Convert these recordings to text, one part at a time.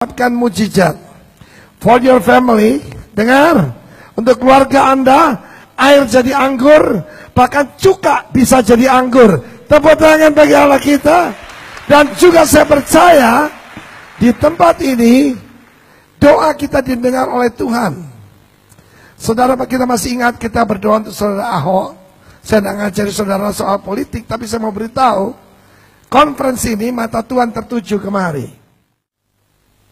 mendapatkan mujizat. For your family, dengar, untuk keluarga Anda, air jadi anggur, bahkan cuka bisa jadi anggur. Tepuk tangan bagi Allah kita. Dan juga saya percaya, di tempat ini, doa kita didengar oleh Tuhan. Saudara, kita masih ingat kita berdoa untuk saudara Ahok. Saya tidak ngajari saudara soal politik, tapi saya mau beritahu, konferensi ini mata Tuhan tertuju kemari.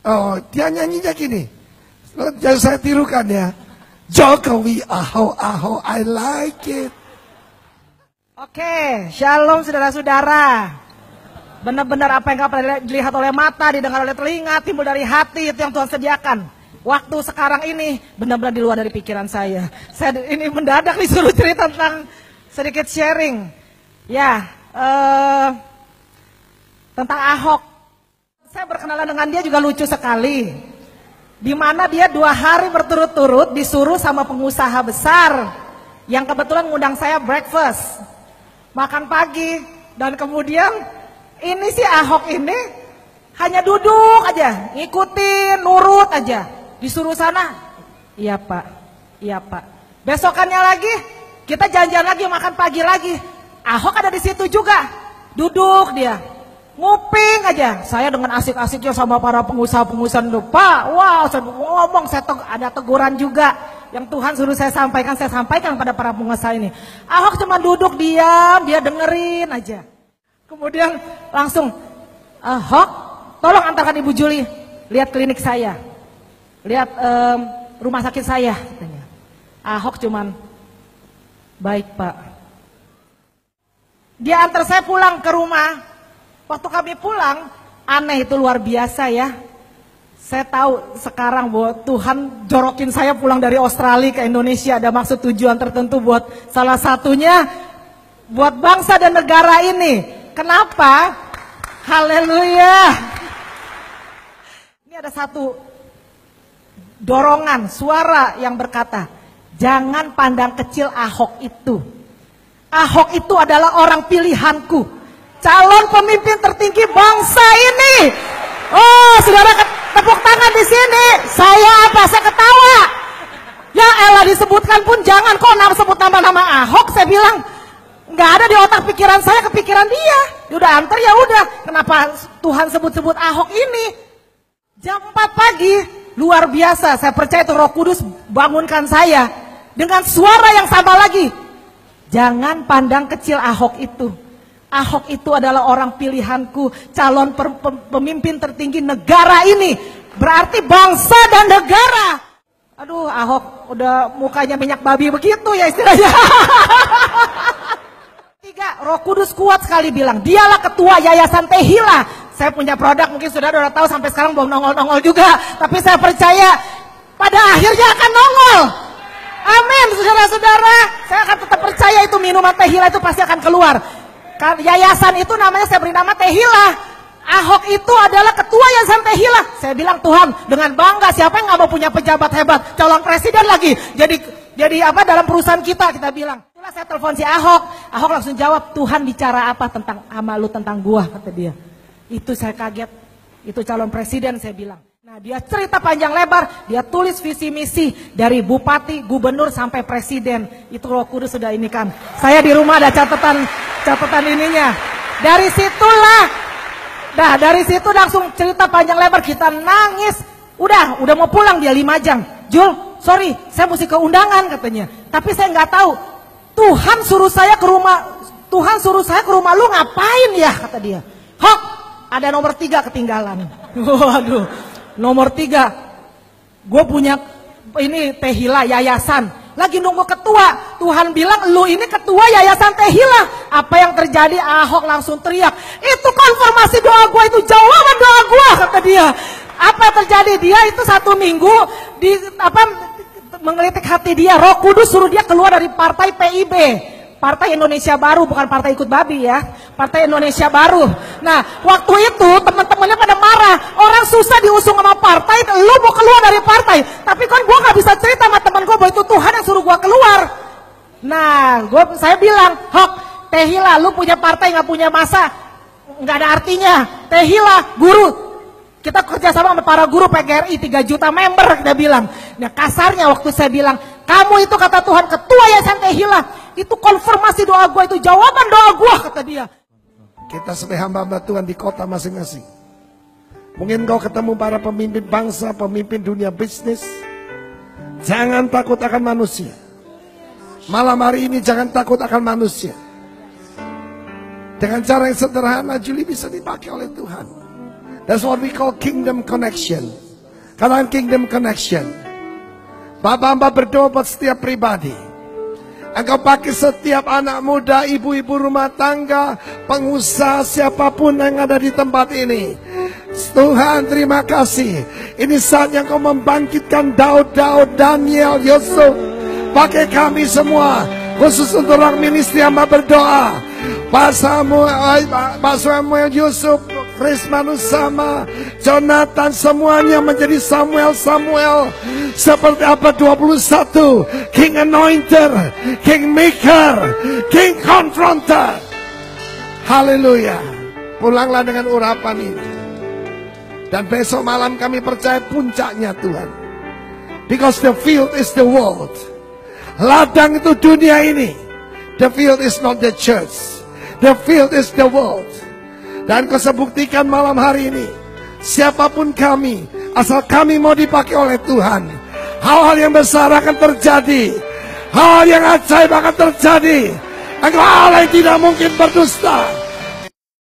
Oh, dia nyanyinya gini. Jangan saya tirukan ya. Jokowi, Ahok, I like it. Oke, shalom saudara-saudara. Benar-benar apa yang gak pernah dilihat oleh mata, didengar oleh telinga, timbul dari hati, itu yang Tuhan sediakan. Waktu sekarang ini benar-benar di luar dari pikiran saya. Saya ini mendadak disuruh cerita tentang sedikit sharing. Ya, tentang Ahok. Saya berkenalan dengan dia juga lucu sekali. Di mana dia 2 hari berturut-turut disuruh sama pengusaha besar yang kebetulan ngundang saya breakfast, makan pagi, dan kemudian ini si Ahok ini hanya duduk aja, ngikutin, nurut aja, disuruh sana, iya pak, iya pak. Besokannya lagi kita janjian lagi makan pagi lagi, Ahok ada di situ juga, duduk dia. Nguping aja, saya dengan asik-asiknya sama para pengusaha-pengusaha itu, Pak, wow, saya ngomong, ada teguran juga yang Tuhan suruh saya sampaikan pada para pengusaha ini. Ahok cuma duduk diam, dia dengerin aja. Kemudian langsung, Ahok, tolong antarkan Ibu Juli, lihat klinik saya, lihat rumah sakit saya, katanya. Ahok cuman, baik Pak. Dia antar saya pulang ke rumah. Waktu kami pulang, aneh itu luar biasa ya. Saya tahu sekarang bahwa Tuhan jorokin saya pulang dari Australia ke Indonesia. Ada maksud tujuan tertentu buat salah satunya buat bangsa dan negara ini. Kenapa? Haleluya. Ini ada satu dorongan, suara yang berkata, jangan pandang kecil Ahok itu. Ahok itu adalah orang pilihanku. Calon pemimpin tertinggi bangsa ini. Oh, saudara tepuk tangan di sini. Saya apa? Saya ketawa. Ya elah, disebutkan pun jangan kok sebut nama-nama Ahok. Saya bilang nggak ada di otak pikiran saya, kepikiran dia. Dia udah antar ya udah. Kenapa Tuhan sebut-sebut Ahok ini? Jam 4 pagi, luar biasa. Saya percaya itu Roh Kudus bangunkan saya dengan suara yang sama lagi. Jangan pandang kecil Ahok itu. Ahok itu adalah orang pilihanku, calon pemimpin tertinggi negara ini. Berarti bangsa dan negara. Aduh, Ahok udah mukanya minyak babi begitu ya istilahnya. 3, Roh Kudus kuat sekali bilang, dialah ketua Yayasan Tehila. Saya punya produk, mungkin saudara udah tahu sampai sekarang belum nongol-nongol juga. Tapi saya percaya pada akhirnya akan nongol. Amin, saudara-saudara. Saya akan tetap percaya itu minuman Tehila itu pasti akan keluar. Yayasan itu namanya saya beri nama Tehila. Ahok itu adalah ketua Yayasan Tehila. Saya bilang, Tuhan, dengan bangga, siapa yang gak mau punya pejabat hebat, calon presiden lagi, jadi apa dalam perusahaan kita bilang. Itulah saya telepon si Ahok. Ahok langsung jawab, Tuhan bicara apa tentang sama lu, tentang gua, kata dia. Itu saya kaget. Itu calon presiden, saya bilang. Nah, dia cerita panjang lebar, dia tulis visi misi dari bupati, gubernur sampai presiden. Itu Roh Kudus sudah ini kan. Saya di rumah ada catatan ininya. Dari situ langsung cerita panjang lebar, kita nangis. Udah mau pulang dia 5 jam. Jul, sorry, saya mesti ke undangan katanya. Tapi saya nggak tahu. Tuhan suruh saya ke rumah lu ngapain ya, kata dia. Hok, ada nomor 3 ketinggalan. Waduh. Nomor 3, gue punya ini Tehila Yayasan, lagi nunggu ketua. Tuhan bilang, lu ini ketua Yayasan Tehila. Apa yang terjadi? Ahok langsung teriak, itu konfirmasi doa gue, itu jawaban doa gue, kata dia. Apa yang terjadi? Dia itu 1 minggu menggelitik hati dia. Roh Kudus suruh dia keluar dari partai PIB, Partai Indonesia Baru, bukan partai ikut babi ya, Partai Indonesia Baru. Nah, waktu itu teman-temannya pada marah, orang susah diusung sama partai, lu mau keluar dari partai. Tapi kan gue gak bisa cerita sama teman gue bahwa itu Tuhan yang suruh gue keluar. Nah, saya bilang, Hok, Tehila, lu punya partai gak punya masa, gak ada artinya. Tehila, guru, Kita kerjasama sama para guru PGRI 3 juta member, kita bilang. Nah kasarnya waktu saya bilang, kamu itu kata Tuhan ketua Yayasan Kehila, itu konfirmasi doa gua, itu jawaban doa gua, kata dia. Kita sebagai hamba-hamba Tuhan di kota masing-masing. Mungkin kau ketemu para pemimpin bangsa, pemimpin dunia bisnis. Jangan takut akan manusia. Malam hari ini jangan takut akan manusia. Dengan cara yang sederhana, Julie bisa dipakai oleh Tuhan. That's what we call kingdom connection. Katakan kingdom connection. Bapak hamba berdoa buat setiap pribadi. Engkau pakai setiap anak muda, ibu-ibu rumah tangga, pengusaha, siapapun yang ada di tempat ini. Tuhan terima kasih. Ini saatnya Kau membangkitkan Daud, Daniel, Yusuf. Pakai kami semua, khusus untuk orang ministry hamba berdoa. Pak Samuel, Yusuf, Chris Manusama, Jonathan, semuanya menjadi Samuel. Seperti apa 21, King Anointer, King Maker, King Confronter. Haleluya. Pulanglah dengan urapan ini. Dan besok malam kami percaya puncaknya Tuhan. Because the field is the world. Ladang itu dunia ini. The field is not the church. The field is the world. Dan Kau sebuktikan malam hari ini, siapapun kami, asal kami mau dipakai oleh Tuhan, hal-hal yang besar akan terjadi. Hal yang ajaib akan terjadi. Engkau Allah yang tidak mungkin berdusta.